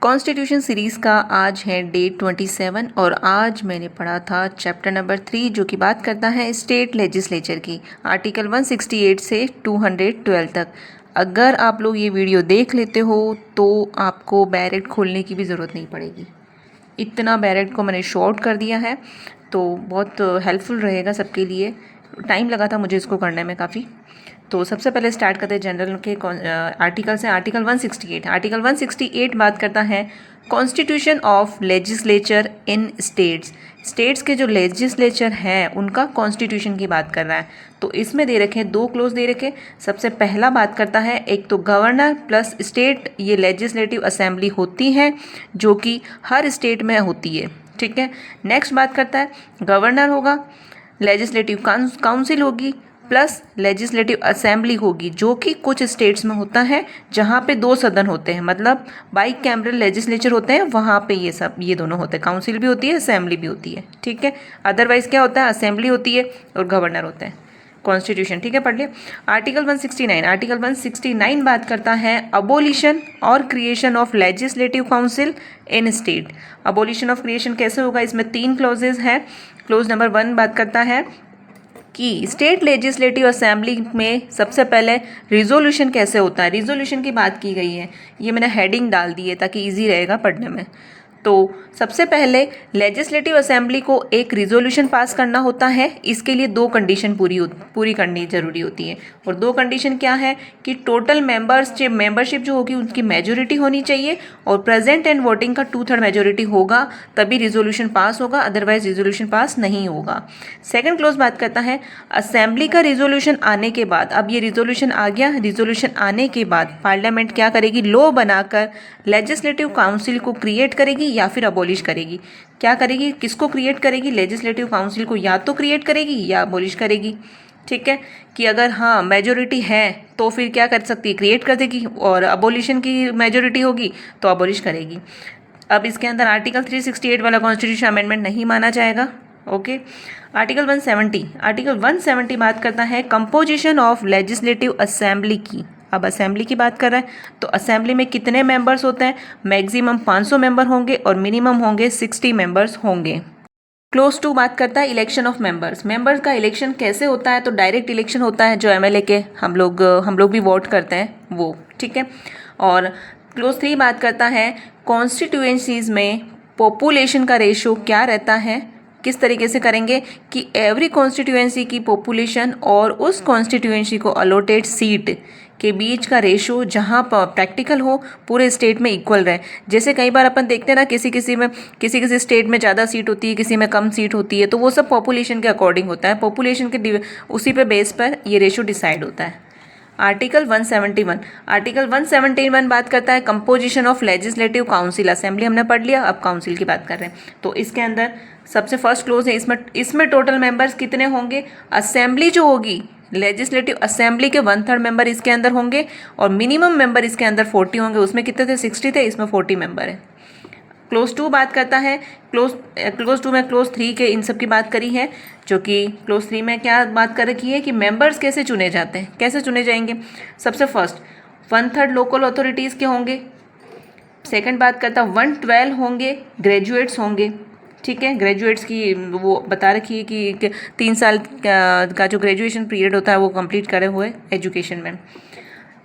Constitution series का आज है डे 27 और आज मैंने पढ़ा था चैप्टर नंबर 3 जो कि बात करता है स्टेट लेजिस्लेचर की, आर्टिकल 168 से 212 तक। अगर आप लोग ये वीडियो देख लेते हो तो आपको बैरेट खोलने की भी ज़रूरत नहीं पड़ेगी। इतना बैरेट को मैंने शॉर्ट कर दिया है तो बहुत हेल्पफुल रहेगा सबके लिए। टाइम लगा था मुझे इसको करने में काफ़ी। तो सबसे पहले स्टार्ट करते हैं जनरल के आर्टिकल से। आर्टिकल 168 बात करता है constitution of legislature in states. States के जो लेजिस्लेचर हैं उनका कॉन्स्टिट्यूशन की बात कर रहा है। तो इसमें दे रखे दो क्लोज दे रखे। सबसे पहला बात करता है एक तो गवर्नर प्लस स्टेट, ये लेजिस्लेटिव असेंबली होती है जो कि हर स्टेट में होती है, ठीक है। नेक्स्ट बात करता है गवर्नर होगा, लेजिस्लेटिव काउंसिल होगी प्लस लेजिस्लेटिव असेंबली होगी जो कि कुछ स्टेट्स में होता है जहाँ पे दो सदन होते हैं, मतलब बाई कैमरल लेजिस्लेचर होते हैं, वहाँ पे ये दोनों होते हैं, काउंसिल भी होती है असेंबली भी होती है, ठीक है। अदरवाइज क्या होता है, असेंबली होती है और गवर्नर होता है। कॉन्स्टिट्यूशन, ठीक है, पढ़ लिया। आर्टिकल 169 बात करता है अबोलिशन और creation of legislative council in state. Abolition of creation कैसे होगा, इसमें 3 क्लॉजेज हैं। क्लोज नंबर 1 बात करता है कि स्टेट लेजिस्लेटिव असेंबली में सबसे पहले रिजोल्यूशन कैसे होता है, रिजोल्यूशन की बात की गई है। ये मैंने हेडिंग डाल दी है ताकि इजी रहेगा पढ़ने में। तो सबसे पहले लेजिस्लेटिव असेंबली को एक रिजोल्यूशन पास करना होता है। इसके लिए 2 कंडीशन पूरी करनी जरूरी होती है। और 2 कंडीशन क्या है कि टोटल मेंबरशिप जो होगी उनकी मेजोरिटी होनी चाहिए और प्रेजेंट एंड वोटिंग का 2/3 मेजोरिटी होगा तभी रिजोल्यूशन पास होगा, अदरवाइज रिजोल्यूशन पास नहीं होगा। सेकेंड क्लोज बात करता है असेंबली का रिजोल्यूशन आने के बाद, अब ये रिजोल्यूशन आ गया, रिजोल्यूशन आने के बाद पार्लियामेंट क्या करेगी, लॉ बनाकर लेजिस्लेटिव काउंसिल को क्रिएट करेगी या फिर अबॉलिश करेगी। क्या करेगी, किसको क्रिएट करेगी, लेजिस्लेटिव काउंसिल को या तो क्रिएट करेगी या अबॉलिश करेगी, ठीक है। कि अगर हाँ मेजोरिटी है तो फिर क्या कर सकती है, क्रिएट कर देगी, और अबॉलिशन की मेजोरिटी होगी तो अबॉलिश करेगी। अब इसके अंदर आर्टिकल 368 वाला कॉन्स्टिट्यूशन अमेंडमेंट नहीं माना जाएगा, ओके। आर्टिकल 170 बात करता है कंपोजिशन ऑफ लेजिस्लेटिव असेंबली की। अब असेंबली की बात कर रहे हैं तो असेंबली में कितने मेंबर्स होते हैं, मैक्सिमम 500 मेंबर होंगे और मिनिमम होंगे 60 मेंबर्स होंगे। क्लोज 2 बात करता है इलेक्शन ऑफ मेंबर्स का इलेक्शन कैसे होता है, तो डायरेक्ट इलेक्शन होता है, जो एमएलए के हम लोग भी वोट करते हैं वो, ठीक है। और क्लोज 3 बात करता है कॉन्स्टिट्यूएंसीज में पॉपुलेशन का रेशो क्या रहता है, किस तरीके से करेंगे कि एवरी कॉन्स्टिट्यूएंसी की पॉपुलेशन और उस कॉन्स्टिट्यूएंसी को अलॉटेड सीट के बीच का रेशो जहाँ प्रैक्टिकल हो पूरे स्टेट में इक्वल रहे। जैसे कई बार अपन देखते हैं ना, किसी स्टेट में ज़्यादा सीट होती है, किसी में कम सीट होती है, तो वो सब पॉपुलेशन के अकॉर्डिंग होता है, पॉपुलेशन के उसी पे बेस पर ये रेशो डिसाइड होता है। आर्टिकल 171 बात करता है composition of legislative council. Assembly हमने पढ़ लिया, अब काउंसिल की बात कर रहे हैं। तो इसके अंदर सबसे फर्स्ट क्लोज है, इसमें टोटल मेंबर्स कितने होंगे, असेंबली जो होगी लेजिस्लेटिव असेंबली के 1/3 मेंबर इसके अंदर होंगे और मिनिमम मेंबर इसके अंदर 40 होंगे। उसमें कितने थे, 60 थे, इसमें 40 मेंबर है। क्लोज 2 बात करता है, क्लोज 2 में क्लोज 3 के इन सब की बात करी है, जो कि क्लोज 3 में क्या बात कर रखी है कि मेंबर्स कैसे चुने जाते हैं, कैसे चुने जाएंगे। सबसे फर्स्ट 1/3 लोकल अथॉरिटीज़ के होंगे। सेकंड बात करता 112 होंगे ग्रेजुएट्स होंगे, ठीक है। ग्रेजुएट्स की वो बता रखी है कि 3 साल का जो ग्रेजुएशन पीरियड होता है वो कंप्लीट करे हुए एजुकेशन में।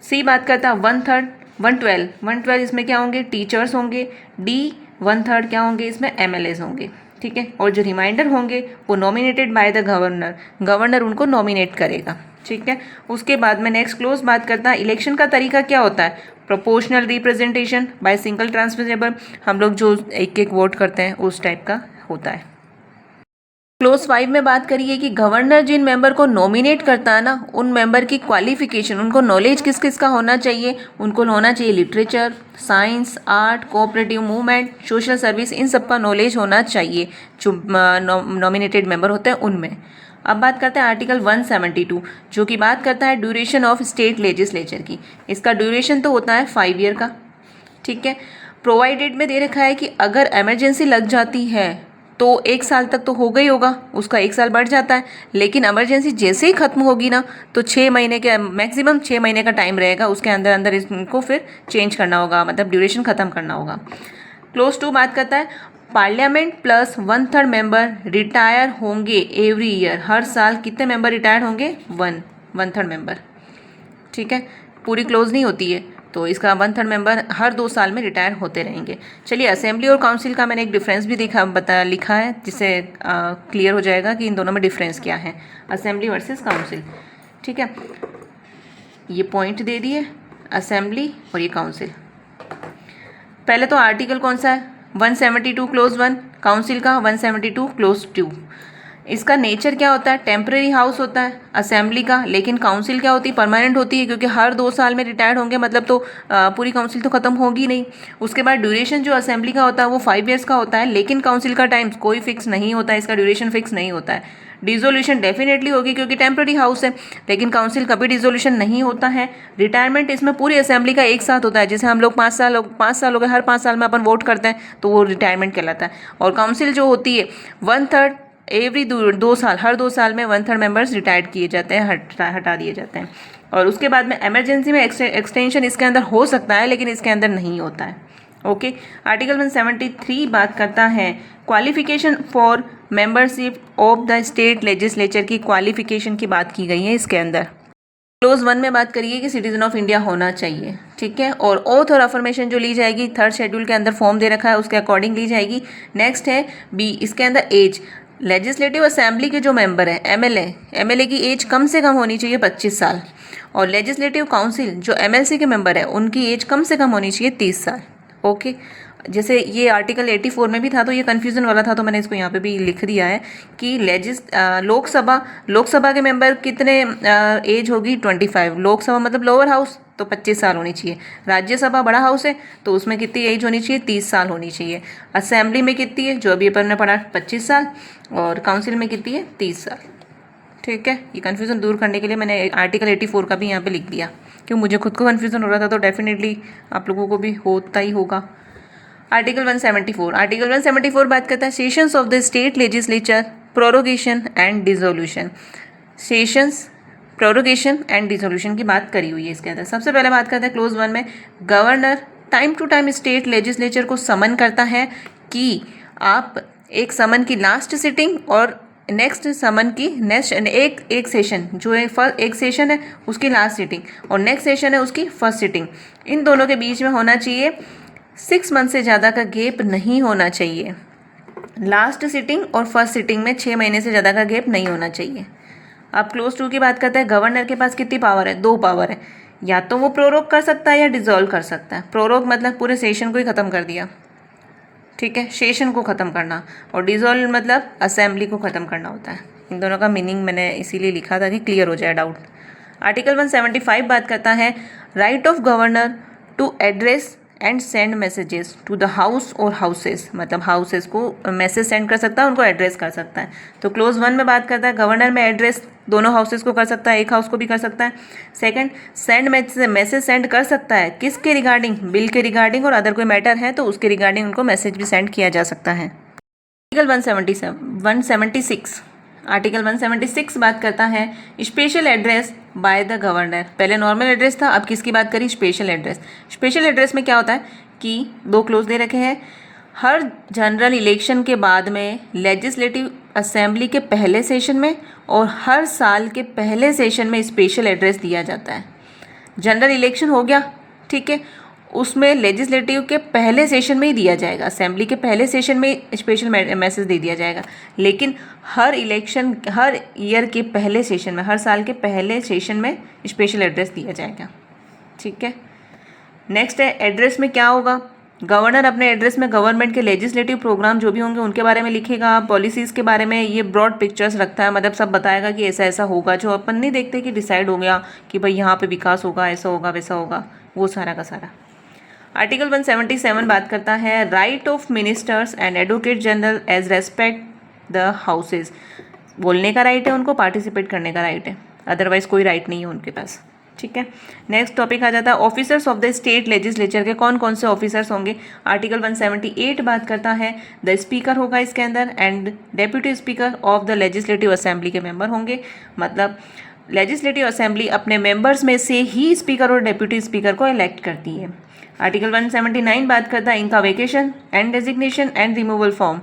सी बात करता है 112 इसमें क्या होंगे, टीचर्स होंगे। डी 1/3 क्या होंगे, इसमें एमएलएस होंगे, ठीक है। और जो रिमाइंडर होंगे वो नॉमिनेटेड बाय द गवर्नर उनको नॉमिनेट करेगा, ठीक है। उसके बाद में नेक्स्ट क्लोज बात करता है इलेक्शन का तरीका क्या होता है, proportional representation by single transferable, हम लोग जो एक वोट करते हैं उस टाइप का होता है। क्लोज 5 में बात करिए कि गवर्नर जिन मेंबर को नॉमिनेट करता है ना, उन मेंबर की क्वालिफिकेशन, उनको नॉलेज किस किस का होना चाहिए, उनको होना चाहिए literature, science, art, cooperative movement, social service, इन सब का नॉलेज होना चाहिए जो नॉमिनेटेड मेंबर होते हैं उनमें। अब बात करते हैं आर्टिकल 172 जो कि बात करता है ड्यूरेशन ऑफ स्टेट लेजिस्लेचर की। इसका ड्यूरेशन तो होता है 5 ईयर का, ठीक है। प्रोवाइडेड में दे रखा है कि अगर इमरजेंसी लग जाती है तो 1 साल तक तो होगा ही होगा, उसका 1 साल बढ़ जाता है। लेकिन इमरजेंसी जैसे ही खत्म होगी ना, तो 6 महीने के मैक्सिमम 6 महीने का टाइम रहेगा, उसके अंदर अंदर इनको फिर चेंज करना होगा, मतलब ड्यूरेशन खत्म करना होगा। क्लोज 2 बात करता है पार्लियामेंट प्लस 1/3 मेंबर रिटायर होंगे एवरी ईयर। हर साल कितने मेंबर रिटायर होंगे? 1/3 मेंबर। ठीक है, पूरी क्लोज नहीं होती है, तो इसका 1/3 मेंबर हर 2 साल में रिटायर होते रहेंगे। चलिए, असेंबली और काउंसिल का मैंने एक डिफरेंस भी लिखा है, जिससे क्लियर हो जाएगा कि इन दोनों में डिफरेंस क्या है, असेंबली वर्सेस काउंसिल। ठीक है, ये पॉइंट दे दिए, असेंबली और ये काउंसिल। पहले तो आर्टिकल कौन सा है? 172 क्लोज 1, काउंसिल का 172 क्लोज 2। इसका नेचर क्या होता है? टेम्पररी हाउस होता है असेंबली का, लेकिन काउंसिल क्या होती है? परमानेंट होती है, क्योंकि हर 2 साल में रिटायर्ड होंगे, मतलब तो पूरी काउंसिल तो खत्म होगी नहीं। उसके बाद ड्यूरेशन जो असेंबली का होता है वो 5 ईयर्स का होता है, लेकिन काउंसिल का टाइम कोई फिक्स नहीं होता है, इसका ड्यूरेशन फिक्स नहीं होता है। डिसोल्यूशन डेफिनेटली होगी क्योंकि टेम्पररी हाउस है, लेकिन काउंसिल कभी डिसोल्यूशन नहीं होता है। रिटायरमेंट इसमें पूरी असेंबली का एक साथ होता है, जैसे हम लोग 5 साल हो गए, हर 5 साल में अपन वोट करते हैं, तो वो रिटायरमेंट कहलाता है। और काउंसिल जो होती है 1/3 एवरी 2 साल, हर 2 साल में 1/3 मेंबर्स रिटायर्ड किए जाते हैं, हटा दिए जाते हैं। और उसके बाद में इमरजेंसी में एक्सटेंशन इसके अंदर हो सकता है, लेकिन इसके अंदर नहीं होता है। ओके, आर्टिकल 173 बात करता है qualification for membership of the state legislature की क्वालिफिकेशन की बात की गई है इसके अंदर। क्लोज 1 में बात करिए कि सिटीजन ऑफ इंडिया होना चाहिए। ठीक है, और ओथ और अफर्मेशन जो ली जाएगी 3rd शेड्यूल के अंदर फॉर्म दे रखा है, उसके अकॉर्डिंग ली जाएगी। नेक्स्ट है बी, इसके अंदर एज, लेजिस्लेटिव असेंबली के जो मेंबर हैं एमएलए की एज कम से कम होनी चाहिए 25 साल, और लेजिस्लेटिव काउंसिल जो एमएलसी के मेंबर है उनकी एज कम से कम होनी चाहिए 30 साल। ओके, जैसे ये आर्टिकल 84 में भी था, तो ये कन्फ्यूजन वाला था, तो मैंने इसको यहाँ पे भी लिख दिया है कि लोकसभा के मेंबर कितने एज होगी? 25। लोकसभा मतलब लोअर हाउस, तो 25 साल होनी चाहिए। राज्यसभा बड़ा हाउस है, तो उसमें कितनी एज होनी चाहिए? 30 साल होनी चाहिए। असेंबली में कितनी है, जो अभी अपन ने पढ़ा 25 साल, और काउंसिल में कितनी है? 30 साल। ठीक है, ये कन्फ्यूज़न दूर करने के लिए मैंने आर्टिकल 84 का भी यहाँ पे लिख दिया, क्योंकि मुझे खुद को कन्फ्यूज़न हो रहा था, तो डेफिनेटली आप लोगों को भी होता ही होगा। आर्टिकल 174 बात करता है sessions of the state legislature, prorogation and dissolution. Sessions, prorogation and dissolution की बात करी हुई है इसके अंदर। सबसे पहले बात करते हैं क्लोज 1 में, governor time to time state legislature को समन करता है कि आप एक समन की लास्ट सिटिंग और नेक्स्ट समन की नेक्स्ट एक सेशन जो है, एक सेशन है उसकी लास्ट सिटिंग, और नेक्स्ट सेशन है उसकी फर्स्ट सिटिंग, इन दोनों के बीच में होना चाहिए 6 मंथ से ज़्यादा का गैप नहीं होना चाहिए। लास्ट सिटिंग और फर्स्ट सिटिंग में 6 महीने से ज़्यादा का गैप नहीं होना चाहिए। अब क्लोज 2 की बात करते हैं, गवर्नर के पास कितनी पावर है? 2 पावर है, या तो वो प्रोरोग कर सकता है या डिसॉल्व कर सकता है। प्रोरोग मतलब पूरे सेशन को ही ख़त्म कर दिया, ठीक है, सेशन को ख़त्म करना, और डिसॉल्व मतलब असेंबली को ख़त्म करना होता है। इन दोनों का मीनिंग मैंने इसीलिए लिखा था कि क्लियर हो जाए डाउट। आर्टिकल 175 बात करता है right of governor to address and send messages to the house और हाउसेस, मतलब हाउसेस को मैसेज सेंड कर सकता है, उनको एड्रेस कर सकता है। तो क्लोज 1 में बात करता है गवर्नर में एड्रेस दोनों हाउसेस को कर सकता है, एक हाउस को भी कर सकता है। सेकंड, सेंड मैसेज सेंड कर सकता है किसके रिगार्डिंग? बिल के रिगार्डिंग, और अदर कोई मैटर है तो उसके रिगार्डिंग उनको मैसेज भी सेंड किया जा सकता है। आर्टिकल 176 आर्टिकल 176 बात करता है special address by the governor. पहले नॉर्मल एड्रेस था, अब किसकी बात करी? Special address. स्पेशल एड्रेस में क्या होता है कि 2 क्लोज दे रखे हैं, हर जनरल इलेक्शन के बाद में लेजिस्लेटिव असेंबली के पहले सेशन में और हर साल के पहले सेशन में स्पेशल एड्रेस दिया जाता है। जनरल इलेक्शन हो गया, ठीक है, उसमें लेजिस्लेटिव के पहले सेशन में ही दिया जाएगा, असेंबली के पहले सेशन में स्पेशल मैसेज दे दिया जाएगा, लेकिन हर ईयर के पहले सेशन में, हर साल के पहले सेशन में स्पेशल एड्रेस दिया जाएगा। ठीक है, नेक्स्ट है एड्रेस में क्या होगा? गवर्नर अपने एड्रेस में गवर्नमेंट के लेजिस्लेटिव प्रोग्राम जो भी होंगे उनके बारे में लिखेगा, पॉलिसीज़ के बारे में, ये ब्रॉड पिक्चर्स रखता है, मतलब सब बताएगा कि ऐसा ऐसा होगा, जो अपन नहीं देखते कि डिसाइड हो गया कि भाई यहाँ पे विकास होगा, ऐसा होगा, वैसा होगा, वो सारा का सारा। आर्टिकल 177 बात करता है right of ministers and advocate general as respect the houses. बोलने का राइट है उनको, पार्टिसिपेट करने का राइट है, अदरवाइज कोई राइट नहीं है उनके पास। ठीक है। नेक्स्ट टॉपिक आ जाता है officers of the state legislature के कौन कौन से ऑफिसर्स होंगे। आर्टिकल 178 बात करता है द स्पीकर होगा इसके अंदर and deputy speaker of the legislative assembly के मेंबर होंगे। मतलब लेजिस्लेटिव असेंबली अपने मेंबर्स में से ही स्पीकर और डेप्यूटी स्पीकर को इलेक्ट करती है। आर्टिकल 179 बात करता है इनका vacation and designation and removal form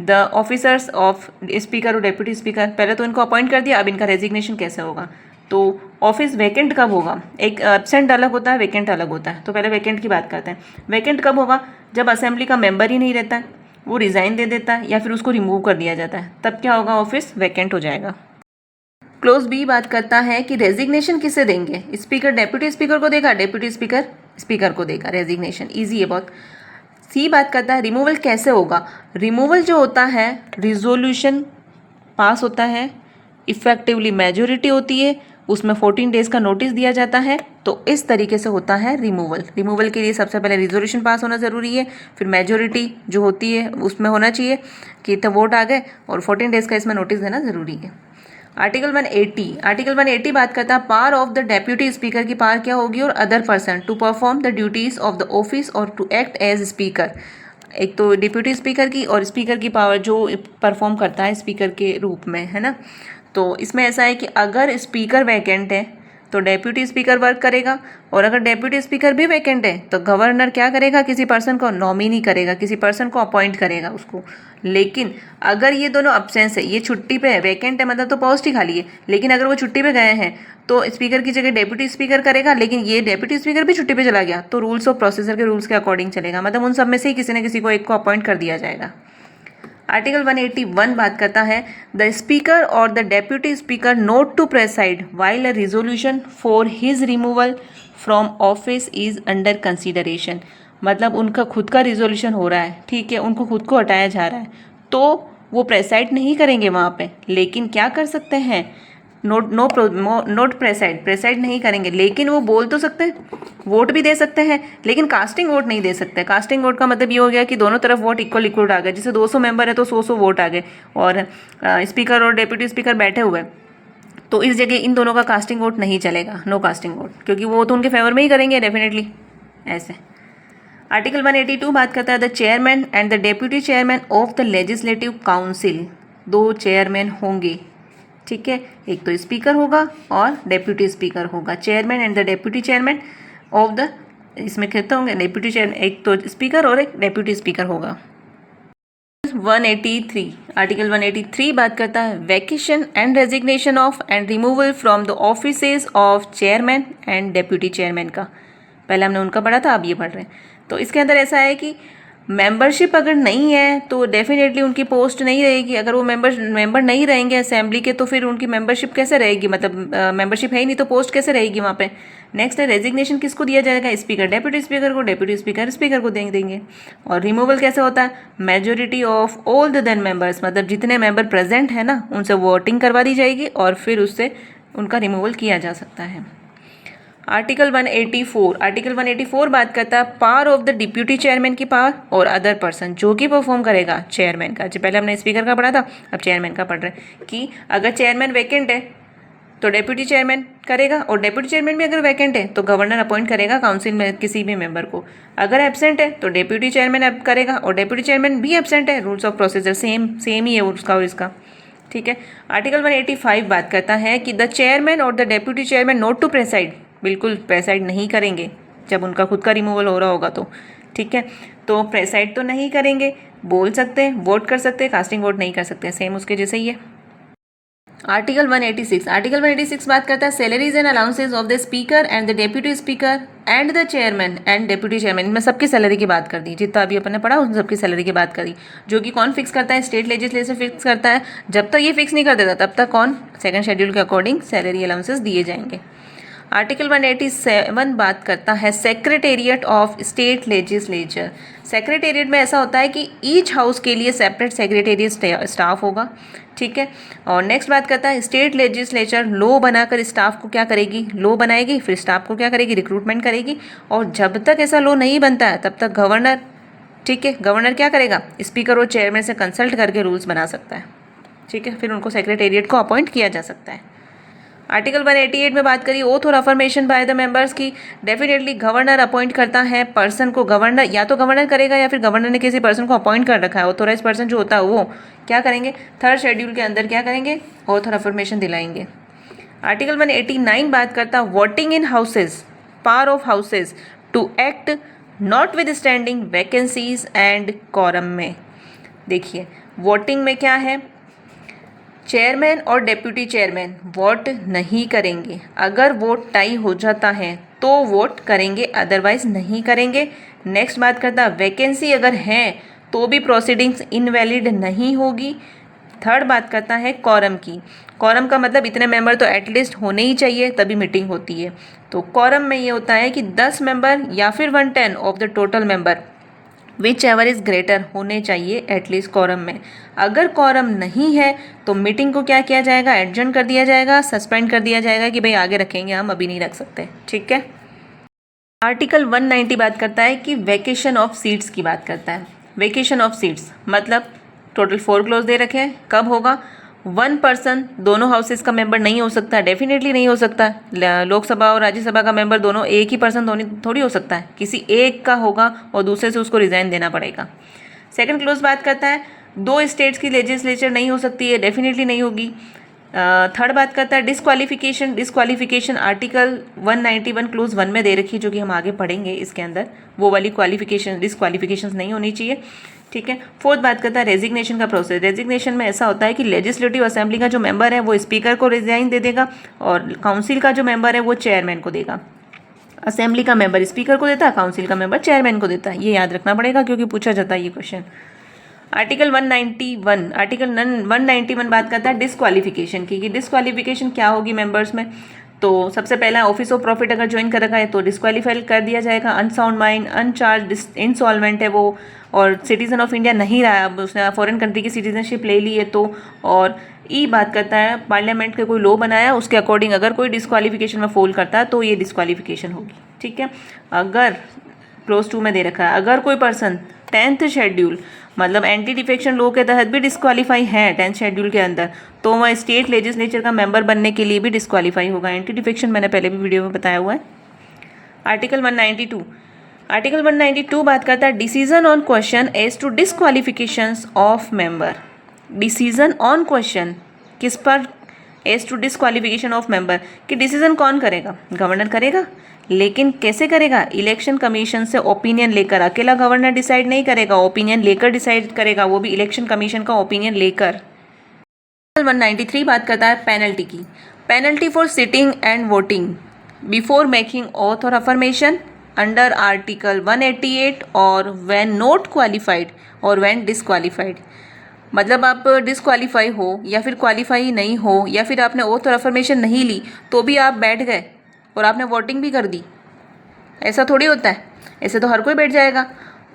the officers of speaker और डेप्यूटी स्पीकर। पहले तो इनको अपॉइंट कर दिया, अब इनका रेजिग्नेशन कैसे होगा। तो ऑफिस वैकेंट कब होगा, एक एब्सेंट अलग होता है, वैकेंट अलग होता है। तो पहले वैकेंट की बात करते हैं। वैकेंट कब होगा, जब असेंबली का मेंबर ही नहीं रहता है, वो रिज़ाइन दे देता है या फिर उसको रिमूव कर दिया जाता है, तब क्या होगा, ऑफिस वैकेंट हो जाएगा। क्लोज बी बात करता है कि रेजिग्नेशन किसे देंगे, स्पीकर डेप्यूटी स्पीकर को देगा, डेप्यूटी स्पीकर स्पीकर को देगा रेजिग्नेशन, ईजी है बहुत। सी बात करता है रिमूवल कैसे होगा। रिमूवल जो होता है रिजोल्यूशन पास होता है, इफेक्टिवली मेजोरिटी होती है, उसमें 14 डेज का नोटिस दिया जाता है। तो इस तरीके से होता है रिमूवल। रिमूवल के लिए सबसे पहले रिजोल्यूशन पास होना ज़रूरी है, फिर मेजोरिटी जो होती है उसमें होना चाहिए कि तो वोट आ गए, और 14 डेज का इसमें नोटिस देना ज़रूरी है। आर्टिकल 180 बात करता है power of the deputy speaker की पावर क्या होगी और other person to perform the duties of the office और टू एक्ट एज स्पीकर। एक तो डिप्यूटी स्पीकर की और स्पीकर की पावर जो परफॉर्म करता है स्पीकर के रूप में, है ना। तो इसमें ऐसा है कि अगर स्पीकर वैकेंट है तो डेप्यूटी स्पीकर वर्क करेगा, और अगर डेप्यूटी स्पीकर भी वैकेंट है तो गवर्नर क्या करेगा, किसी पर्सन को नॉमिनी करेगा, किसी पर्सन को अपॉइंट करेगा उसको। लेकिन अगर ये दोनों अब्सेंस है, ये छुट्टी पे है, वैकेंट है मतलब तो पोस्ट ही खाली है, लेकिन अगर वो छुट्टी पे गए हैं तो स्पीकर की जगह डेप्यूटी स्पीकर करेगा, लेकिन ये डेप्यूटी स्पीकर भी छुट्टी पे चला गया तो रूल्स ऑफ प्रोसीजर के रूल्स के अकॉर्डिंग चलेगा, मतलब उन सब में से ही किसी न किसी को एक को अपॉइंट कर दिया जाएगा। आर्टिकल 181 बात करता है द स्पीकर और the deputy speaker not to preside while a resolution for his removal from office is under consideration. मतलब उनका खुद का रिजोल्यूशन हो रहा है, ठीक है, उनको खुद को हटाया जा रहा है, तो वो प्रेसाइड नहीं करेंगे वहाँ पे, लेकिन क्या कर सकते हैं, नोट प्रेसाइड नहीं करेंगे, लेकिन वो बोल तो सकते हैं, वोट भी दे सकते हैं, लेकिन कास्टिंग वोट नहीं दे सकते। कास्टिंग वोट का मतलब ये हो गया कि दोनों तरफ वोट इक्वल आ गए, जैसे 200 मेंबर है तो 100 वोट आ गए, और स्पीकर और डेप्यूटी स्पीकर बैठे हुए, तो इस जगह इन दोनों का कास्टिंग वोट नहीं चलेगा, नो कास्टिंग वोट, क्योंकि वो तो उनके फेवर में ही करेंगे डेफिनेटली ऐसे। आर्टिकल 182 बात करता है the chairman and the deputy chairman of the legislative council. 2 chairman होंगे, ठीक है, एक तो स्पीकर होगा और डेप्यूटी स्पीकर होगा। Chairman and the deputy chairman of the, इसमें कहते होंगे डेप्यूटी चेयरमैन, एक तो स्पीकर और एक डेप्यूटी स्पीकर होगा। 183 आर्टिकल 183 बात करता है vacation and resignation of and removal from the offices of chairman and deputy chairman का। पहले हमने उनका पढ़ा था, अब ये पढ़ रहे हैं। तो इसके अंदर ऐसा है कि मेंबरशिप अगर नहीं है तो डेफिनेटली उनकी पोस्ट नहीं रहेगी। अगर वो मेंबर नहीं रहेंगे असेंबली के तो फिर उनकी मेंबरशिप कैसे रहेगी, मतलब मेंबरशिप है ही नहीं तो पोस्ट कैसे रहेगी वहाँ पे। नेक्स्ट है रेजिग्नेशन किसको दिया जाएगा, स्पीकर डेप्यूटी स्पीकर को, डेप्यूटी स्पीकर स्पीकर को देंगे। और रिमूवल कैसे होता है, majority of all the then members, मतलब जितने मेंबर प्रेजेंट है ना उनसे वोटिंग करवा दी जाएगी और फिर उससे उनका रिमूवल किया जा सकता है। आर्टिकल 184 बात करता है power of the deputy chairman की पावर और अदर पर्सन जो कि परफॉर्म करेगा चेयरमैन का। जो पहले हमने स्पीकर का पढ़ा था, अब चेयरमैन का पढ़ रहे हैं कि अगर चेयरमैन वैकेंट है तो डेप्यूटी चेयरमैन करेगा, और डेप्यूटी चेयरमैन भी अगर वैकेंट है तो गवर्नर अपॉइंट करेगा काउंसिल में किसी भी मेंबर को। अगर एब्सेंट है तो डेप्यूटी चेयरमैन करेगा, और डेप्यूटी चेयरमैन भी एब्सेंट है, रूल्स ऑफ प्रोसीजर सेम ही है उसका और इसका, ठीक है। आर्टिकल 185 बात करता है कि द चेयरमैन और the deputy chairman not to preside, बिल्कुल प्रेसाइड नहीं करेंगे जब उनका खुद का रिमूवल हो रहा होगा तो, ठीक है। तो प्रेसाइड तो नहीं करेंगे, बोल सकते हैं, वोट कर सकते हैं, कास्टिंग वोट नहीं कर सकते, सेम उसके जैसे ही है। आर्टिकल 186 बात करता है salaries and allowances of the speaker and the deputy speaker and the chairman and deputy chairman. इनमें सबकी सैलरी की बात कर दी, जितना अभी अपन ने पढ़ा उन सबकी सैलरी की बात करी, जो कि कौन फिक्स करता है, स्टेट लेजिस्लेचर फिक्स करता है। जब तक ये फिक्स नहीं कर देता तब तक कौन, सेकंड शेड्यूल के अकॉर्डिंग सैलरी अलाउंसेज दिए जाएंगे। आर्टिकल 187 बात करता है secretariat of state legislature. Secretariat में ऐसा होता है कि ईच हाउस के लिए सेपरेट सेक्रेटेरिएट स्टाफ होगा, ठीक है। और नेक्स्ट बात करता है स्टेट लेजिस्लेचर लॉ बनाकर स्टाफ को क्या करेगी, लॉ बनाएगी, फिर स्टाफ को क्या करेगी, रिक्रूटमेंट करेगी। और जब तक ऐसा लॉ नहीं बनता है तब तक गवर्नर, ठीक है, गवर्नर क्या करेगा, स्पीकर और चेयरमैन से कंसल्ट करके रूल्स बना सकता है, ठीक है, फिर उनको सेक्रेटेरिएट को अपॉइंट किया जा सकता है। आर्टिकल 188 में बात करिए ओथ और अफर्मेशन बाय द मेंबर्स की। डेफिनेटली गवर्नर अपॉइंट करता है पर्सन को, गवर्नर या तो गवर्नर करेगा या फिर गवर्नर ने किसी पर्सन को अपॉइंट कर रखा है, ऑथोराइज पर्सन जो होता है वो क्या करेंगे, थर्ड शेड्यूल के अंदर क्या करेंगे, ओथ और अफर्मेशन दिलाएंगे। आर्टिकल 189 बात करता है voting in houses, power of houses to act notwithstanding vacancies and quorum में। देखिए वोटिंग में क्या है, चेयरमैन और डेप्यूटी चेयरमैन वोट नहीं करेंगे, अगर वोट टाई हो जाता है तो वोट करेंगे, अदरवाइज नहीं करेंगे। नेक्स्ट बात करता है वैकेंसी अगर है तो भी प्रोसीडिंग्स इनवैलिड नहीं होगी। थर्ड बात करता है कॉरम की। कॉरम का मतलब इतने मेंबर तो एटलीस्ट होने ही चाहिए तभी मीटिंग होती है। तो कॉरम में ये होता है कि 10 मेंबर या फिर 1/10 of the total member which ever is greater होने चाहिए एटलीस्ट कॉरम में। अगर कॉरम नहीं है तो मीटिंग को क्या किया जाएगा, एडजर्न कर दिया जाएगा, सस्पेंड कर दिया जाएगा कि भाई आगे रखेंगे, हम अभी नहीं रख सकते। ठीक है। आर्टिकल 190 बात करता है कि वैकेशन ऑफ सीट्स की बात करता है। वैकेशन ऑफ सीट्स मतलब टोटल 4 क्लोज दे रखे हैं, कब होगा, 1 पर्सन दोनों हाउसेस का मेंबर नहीं हो सकता, डेफिनेटली नहीं हो सकता। लोकसभा और राज्यसभा का मेंबर दोनों एक ही पर्सन थोड़ी हो सकता है, किसी एक का होगा और दूसरे से उसको रिजाइन देना पड़ेगा। सेकंड क्लोज बात करता है 2 स्टेट्स की लेजिस्लेचर नहीं हो सकती है, डेफिनेटली नहीं होगी। थर्ड बात करता है डिस्क्वालिफिकेशन। डिस्क्वालिफिकेशन आर्टिकल 191 क्लोज 1 में दे रखी है, जो कि हम आगे पढ़ेंगे इसके अंदर, वो वाली क्वालिफिकेशन डिस्क्वालिफिकेशन नहीं होनी चाहिए। ठीक है। फोर्थ बात करता है रेजिग्नेशन का प्रोसेस। रेजिग्नेशन में ऐसा होता है कि लेजिस्लेटिव असेंबली का जो मेंबर है वो स्पीकर को रिजाइन दे देगा और काउंसिल का जो मेंबर है वो चेयरमैन को देगा। असेंबली का मेंबर स्पीकर को देता है, काउंसिल का मेंबर चेयरमैन को देता है। ये याद रखना पड़ेगा क्योंकि पूछा जाता है ये क्वेश्चन। आर्टिकल 191 बात करता है डिस्क्वालिफिकेशन की, कि डिस्क्वालिफिकेशन क्या होगी मेंबर्स में। तो सबसे पहला ऑफिस ऑफ प्रॉफिट अगर ज्वाइन कर रखा है तो डिस्क्वालीफाई कर दिया जाएगा। अनसाउंड माइंड, अनचार्ज, इंसॉल्वेंट है वो, और सिटीजन ऑफ इंडिया नहीं रहा, अब उसने फॉरेन कंट्री की सिटीजनशिप ले ली है तो। और ई बात करता है पार्लियामेंट के कोई लॉ बनाया उसके अकॉर्डिंग अगर कोई डिस्क्वालिफिकेशन में फॉल करता है तो ये डिस्क्वालिफिकेशन होगी। ठीक है। अगर क्लोज 2 में दे रखा है अगर कोई पर्सन 10th शेड्यूल मतलब एंटी डिफेक्शन लॉ के तहत भी डिस्क्वालीफाई है 10th शेड्यूल के अंदर, तो वह स्टेट लेजिस्लेचर का मेंबर बनने के लिए भी डिस्क्वालीफाई होगा। एंटी डिफेक्शन मैंने पहले भी वीडियो में बताया हुआ है। आर्टिकल 192 बात करता है decision on question as to disqualifications of member. Decision on question किस पर, as to disqualification of member, कि डिसीजन कौन करेगा, गवर्नर करेगा, लेकिन कैसे करेगा, इलेक्शन कमीशन से ओपिनियन लेकर। अकेला गवर्नर डिसाइड नहीं करेगा, ओपिनियन लेकर डिसाइड करेगा, वो भी इलेक्शन कमीशन का ओपिनियन लेकर। 193 बात करता है पेनल्टी की। Penalty for sitting and voting before making auth और अफर्मेशन अंडर आर्टिकल 188 और व्हेन नॉट क्वालिफाइड और व्हेन डिस्क्वालीफाइड। मतलब आप डिस्क्वालीफाई हो या फिर क्वालिफाई नहीं हो या फिर आपने ओथ और अफर्मेशन नहीं ली तो भी आप बैठ गए और आपने वोटिंग भी कर दी, ऐसा थोड़ी होता है, ऐसे तो हर कोई बैठ जाएगा।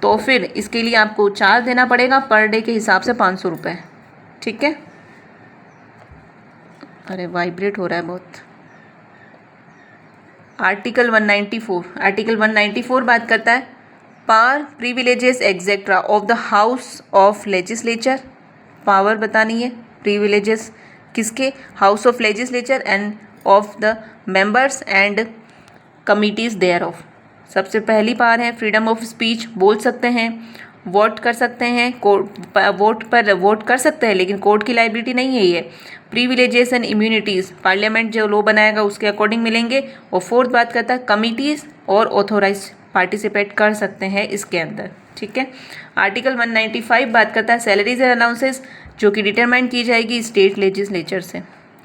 तो फिर इसके लिए आपको चार्ज देना पड़ेगा पर डे के हिसाब से 500 रुपये। ठीक है। अरे वाइब्रेट हो रहा है बहुत। आर्टिकल 194 बात करता है power, privileges etcetera of the house of legislature. Power बतानी है, प्रिविलेजेस किसके, house of legislature and of the members and committees thereof. सबसे पहली पावर है फ्रीडम ऑफ स्पीच, बोल सकते हैं, वोट कर सकते हैं, वोट पर वोट कर सकते हैं लेकिन कोर्ट की लाइबिलिटी नहीं है ये। प्रिविलेजेस एंड इम्यूनिटीज़ पार्लियामेंट जो लॉ बनाएगा उसके अकॉर्डिंग मिलेंगे। और फोर्थ बात करता है कमिटीज़ और ऑथोराइज पार्टिसिपेट कर सकते हैं इसके अंदर। ठीक है। आर्टिकल 195 बात करता है सैलरीज एंड अलाउंसेस जो कि डिटरमाइन की जाएगी स्टेट लेजिस्लेचर से।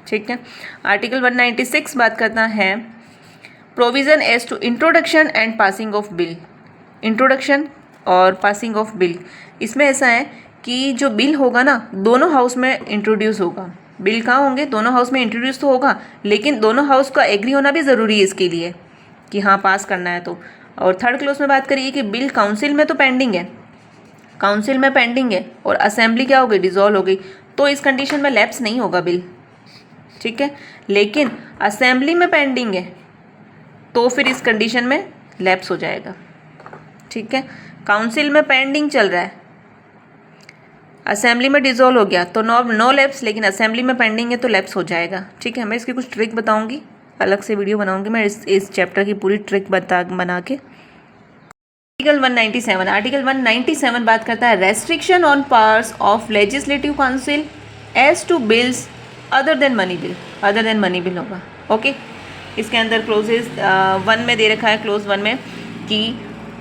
ठीक है। आर्टिकल 196 बात करता है provision as to introduction and passing of bill. Introduction और पासिंग ऑफ बिल, इसमें ऐसा है कि जो बिल होगा ना दोनों हाउस में इंट्रोड्यूस होगा। बिल कहाँ होंगे, दोनों हाउस में इंट्रोड्यूस तो होगा लेकिन दोनों हाउस का एग्री होना भी ज़रूरी है इसके लिए कि हाँ पास करना है तो। और थर्ड क्लोज में बात करिए कि बिल काउंसिल में तो पेंडिंग है, काउंसिल में पेंडिंग है और असेंबली क्या हो गई, डिसॉल्व हो गई, तो इस कंडीशन में लैप्स नहीं होगा बिल। ठीक है। लेकिन असेंबली में पेंडिंग है तो फिर इस कंडीशन में लैप्स हो जाएगा। ठीक है। काउंसिल में पेंडिंग चल रहा है, असेंबली में डिजोल्व हो गया तो नो लैप्स, लेकिन असेंबली में पेंडिंग है तो लैप्स हो जाएगा। ठीक है, मैं इसकी कुछ ट्रिक बताऊंगी, अलग से वीडियो बनाऊंगी मैं इस चैप्टर की पूरी ट्रिक बना के। आर्टिकल 197 बात करता है restriction on powers of legislative council as to bills other than money bill होगा। ओके, इसके अंदर क्लोजेज 1 में दे रखा है, क्लोज 1 में कि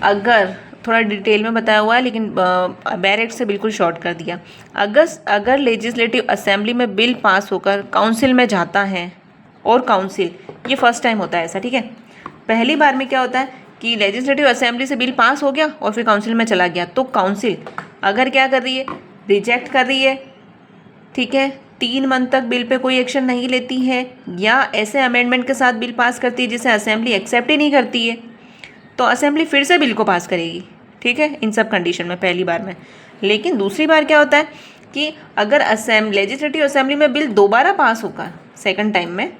अगर, थोड़ा डिटेल में बताया हुआ है लेकिन बैरेक्ट से बिल्कुल शॉर्ट कर दिया, अगर लेजिस्लेटिव असेंबली में बिल पास होकर काउंसिल में जाता है, और काउंसिल ये फर्स्ट टाइम होता है ऐसा, ठीक है। पहली बार में क्या होता है कि लेजिस्लेटिव असेंबली से बिल पास हो गया और फिर काउंसिल में चला गया, तो काउंसिल अगर क्या कर रही है, रिजेक्ट कर रही है, ठीक है, 3 मंथ तक बिल पे कोई एक्शन नहीं लेती है, या ऐसे अमेंडमेंट के साथ बिल पास करती है जिसे असेंबली एक्सेप्ट ही नहीं करती है, तो असेंबली फिर से बिल को पास करेगी। ठीक है, इन सब कंडीशन में पहली बार में। लेकिन दूसरी बार क्या होता है कि अगर लेजिस्लेटिव असेंबली में बिल दोबारा पास होगा, सेकंड टाइम में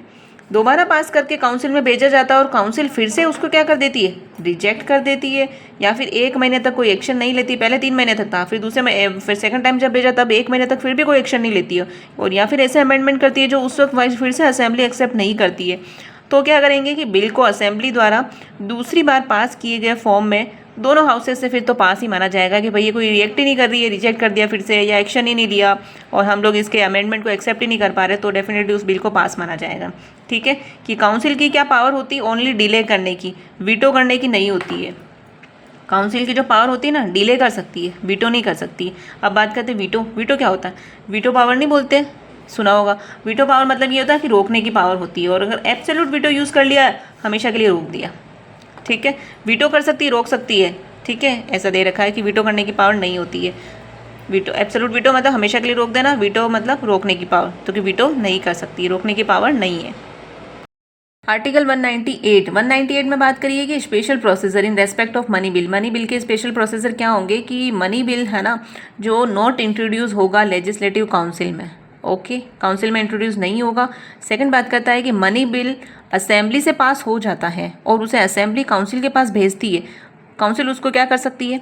दोबारा पास करके काउंसिल में भेजा जाता है और काउंसिल फिर से उसको क्या कर देती है, रिजेक्ट कर देती है, या फिर 1 महीने तक कोई एक्शन नहीं लेती। पहले 3 महीने तक था, फिर दूसरे में फिर सेकंड टाइम जब भेजा तब 1 महीने तक फिर भी कोई एक्शन नहीं लेती है, और या फिर ऐसे अमेंडमेंट करती है जो उस वक्त फिर से असेंबली एक्सेप्ट नहीं करती है, तो क्या करेंगे कि बिल को असेंबली द्वारा दूसरी बार पास किए गए फॉर्म में दोनों हाउसेस से फिर तो पास ही माना जाएगा कि भाई ये कोई रिएक्ट ही नहीं कर रही है, रिजेक्ट कर दिया फिर से, या एक्शन ही नहीं लिया और हम लोग इसके अमेंडमेंट को एक्सेप्ट ही नहीं कर पा रहे, तो डेफिनेटली उस बिल को पास माना जाएगा। ठीक है, कि काउंसिल की क्या पावर होती है, ओनली डिले करने की, वीटो करने की नहीं होती है। काउंसिल की जो पावर होती है ना, डिले कर सकती है, वीटो नहीं कर सकती है। अब बात करते हैं वीटो। वीटो क्या होता है, वीटो पावर नहीं बोलते, सुना होगा। वीटो पावर मतलब ये होता है कि रोकने की पावर होती है, और अगर एब्सोल्यूट वीटो यूज़ कर लिया हमेशा के लिए रोक दिया। ठीक है, वीटो कर सकती है, रोक सकती है। ठीक है, ऐसा दे रखा है कि वीटो करने की पावर नहीं होती है। वीटो, एब्सोल्यूट वीटो मतलब हमेशा के लिए रोक देना, वीटो मतलब रोकने की पावर, तो कि वीटो नहीं कर सकती, रोकने की पावर नहीं है। आर्टिकल 198 में बात करिए कि special procedure in respect of money bill. Money bill के स्पेशल प्रोसीजर क्या होंगे कि मनी बिल है ना, जो नॉट इंट्रोड्यूस होगा लेजिस्लेटिव काउंसिल में। ओके, काउंसिल में इंट्रोड्यूस नहीं होगा। सेकंड बात करता है कि मनी बिल असेंबली से पास हो जाता है और उसे असेंबली काउंसिल के पास भेजती है। काउंसिल उसको क्या कर सकती है,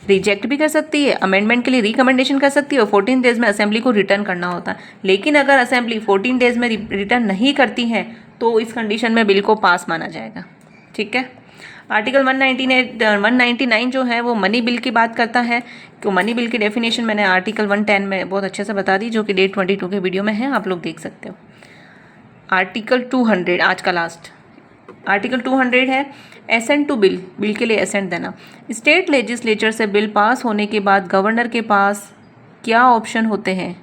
रिजेक्ट भी कर सकती है, अमेंडमेंट के लिए रिकमेंडेशन कर सकती है, और 14 डेज में असेंबली को रिटर्न करना होता है। लेकिन अगर असेंबली 14 डेज में रिटर्न नहीं करती है तो इस कंडीशन में बिल को पास माना जाएगा। ठीक है, आर्टिकल 199 जो है वो मनी बिल की बात करता है। तो मनी बिल की डेफिनेशन मैंने आर्टिकल 110 में बहुत अच्छे से बता दी, जो कि डे 22 के वीडियो में है, आप लोग देख सकते हो। आर्टिकल 200 आज का लास्ट आर्टिकल 200 है एसेंट टू बिल, बिल के लिए एसेंट देना। स्टेट लेजिस्लेचर से बिल पास होने के बाद गवर्नर के पास क्या ऑप्शन होते हैं,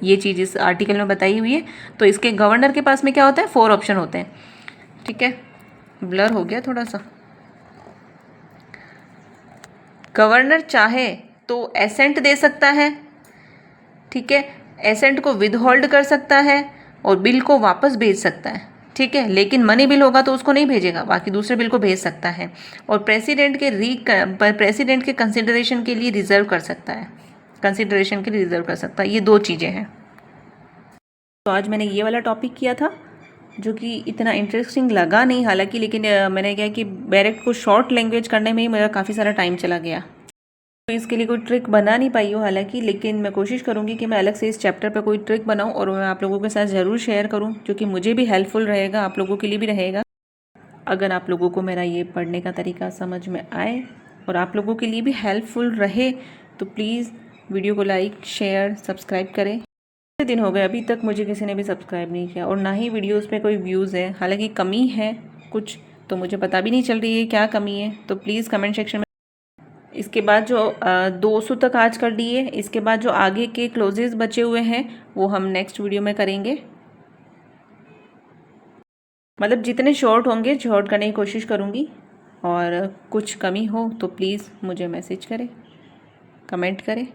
ये चीज़ इस आर्टिकल में बताई हुई है। तो इसके गवर्नर के पास में क्या होता है, 4 ऑप्शन होते हैं। ठीक है, ब्लर हो गया थोड़ा सा। गवर्नर चाहे तो एसेंट दे सकता है, ठीक है, एसेंट को विदहोल्ड कर सकता है और बिल को वापस भेज सकता है। ठीक है, लेकिन मनी बिल होगा तो उसको नहीं भेजेगा, बाकी दूसरे बिल को भेज सकता है, और प्रेसिडेंट के कंसिडरेशन के लिए रिजर्व कर सकता है, ये 2 चीज़ें हैं। तो आज मैंने ये वाला टॉपिक किया था जो कि इतना इंटरेस्टिंग लगा नहीं हालांकि, लेकिन मैंने क्या कि बैरेक्ट को शॉर्ट लैंग्वेज करने में ही मेरा काफ़ी सारा टाइम चला गया, तो इसके लिए कोई ट्रिक बना नहीं पाई हूँ हालांकि, लेकिन मैं कोशिश करूँगी कि मैं अलग से इस चैप्टर पर कोई ट्रिक बनाऊँ और मैं आप लोगों के साथ ज़रूर शेयर करूँ, जो कि मुझे भी हेल्पफुल रहेगा, आप लोगों के लिए भी रहेगा। अगर आप लोगों को मेरा ये पढ़ने का तरीका समझ में आए और आप लोगों के लिए भी हेल्पफुल रहे तो प्लीज़ वीडियो को लाइक, शेयर, सब्सक्राइब करें। कितने दिन हो गए अभी तक मुझे किसी ने भी सब्सक्राइब नहीं किया, और ना ही वीडियोस पे कोई व्यूज़ है, हालांकि कमी है कुछ, तो मुझे पता भी नहीं चल रही है क्या कमी है, तो प्लीज़ कमेंट सेक्शन में। इसके बाद जो 200 तक आज कर दिए, इसके बाद जो आगे के क्लोजेस बचे हुए हैं वो हम नेक्स्ट वीडियो में करेंगे, मतलब जितने शॉर्ट होंगे शॉर्ट करने की कोशिश करूँगी, और कुछ कमी हो तो प्लीज़ मुझे मैसेज करें, कमेंट करें।